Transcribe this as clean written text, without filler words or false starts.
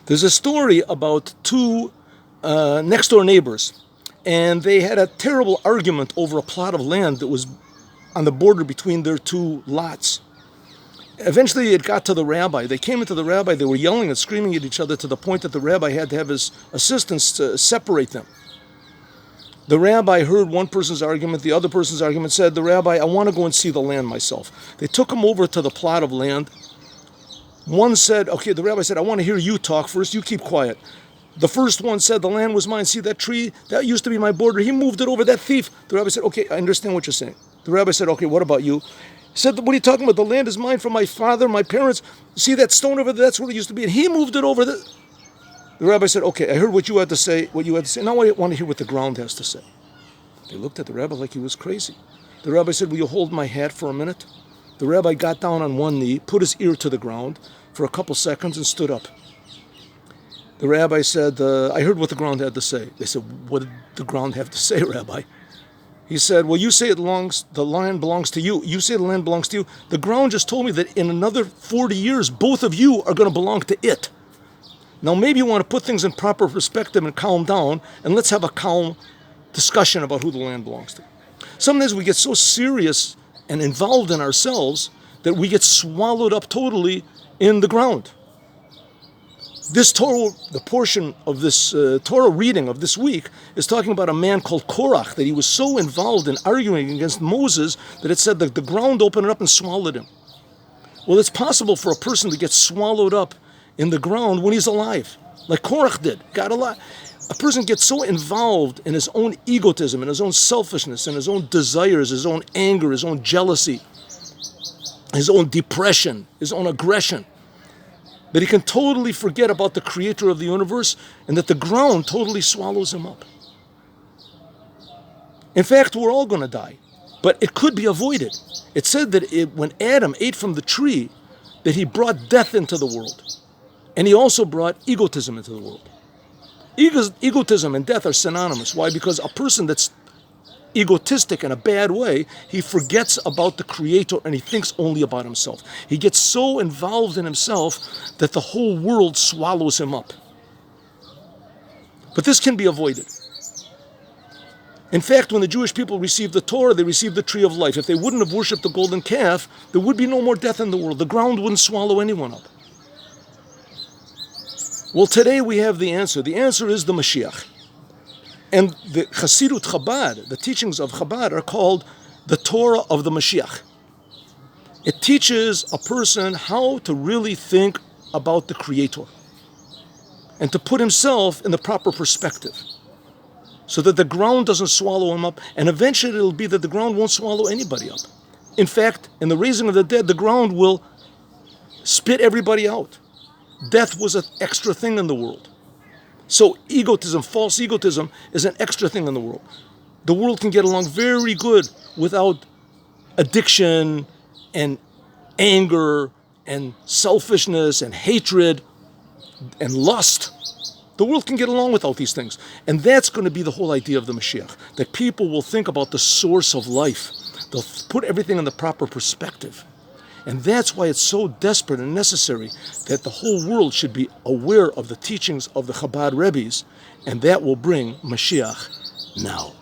There's a story about two next door neighbors, and they had a terrible argument over a plot of land that was on the border between their two lots. Eventually it got to the rabbi. They came into the rabbi, they were yelling and screaming at each other to the point that the rabbi had to have his assistants to separate them. The rabbi heard one person's argument, the other person's argument, said, the rabbi, I want to go and see the land myself. They took him over to the plot of land. One said, okay, the rabbi said, I want to hear you talk first, you keep quiet. The first one said, the land was mine, see that tree, that used to be my border, he moved it over, that thief. The rabbi said, okay, I understand what you're saying. The rabbi said, okay, what about you? He said, what are you talking about? The land is mine from my father, my parents. See that stone over there, that's where it used to be, and he moved it over there. The rabbi said, okay, I heard what you had to say, now I want to hear what the ground has to say. They looked at the rabbi like he was crazy. The rabbi said, will you hold my hat for a minute? The rabbi got down on one knee, put his ear to the ground for a couple seconds and stood up. The rabbi said, I heard what the ground had to say. They said, what did the ground have to say, Rabbi? He said, well, you say the land belongs to you. You say the land belongs to you. The ground just told me that in another 40 years, both of you are going to belong to it. Now, maybe you want to put things in proper perspective and calm down, and let's have a calm discussion about who the land belongs to. Sometimes we get so serious and involved in ourselves that we get swallowed up totally in the ground. This Torah, the portion of this Torah reading of this week, is talking about a man called Korach, that he was so involved in arguing against Moses that it said that the ground opened up and swallowed him. Well, it's possible for a person to get swallowed up in the ground when he's alive, like Korach did, got alive. A person gets so involved in his own egotism, in his own selfishness, in his own desires, his own anger, his own jealousy, his own depression, his own aggression, that he can totally forget about the creator of the universe and that the ground totally swallows him up. In fact, we're all going to die, but it could be avoided. It said that when Adam ate from the tree, that he brought death into the world, and he also brought egotism into the world. Egotism and death are synonymous. Why? Because a person that's egotistic in a bad way, he forgets about the creator and he thinks only about himself. He gets so involved in himself that the whole world swallows him up. But this can be avoided. In fact, when the Jewish people received the Torah, they received the tree of life. If they wouldn't have worshipped the golden calf, there would be no more death in the world. The ground wouldn't swallow anyone up. Well, today we have the answer. The answer is the Moshiach. And the Hasidut Chabad, the teachings of Chabad, are called the Torah of the Moshiach. It teaches a person how to really think about the Creator and to put himself in the proper perspective so that the ground doesn't swallow him up, and eventually it'll be that the ground won't swallow anybody up. In fact, in the raising of the dead, the ground will spit everybody out. Death was an extra thing in the world. So egotism, false egotism, is an extra thing in the world. The world can get along very good without addiction and anger and selfishness and hatred and lust. The world can get along without these things. And that's going to be the whole idea of the Mashiach, that people will think about the source of life. They'll put everything in the proper perspective. And that's why it's so desperate and necessary that the whole world should be aware of the teachings of the Chabad Rebbes, and that will bring Mashiach now.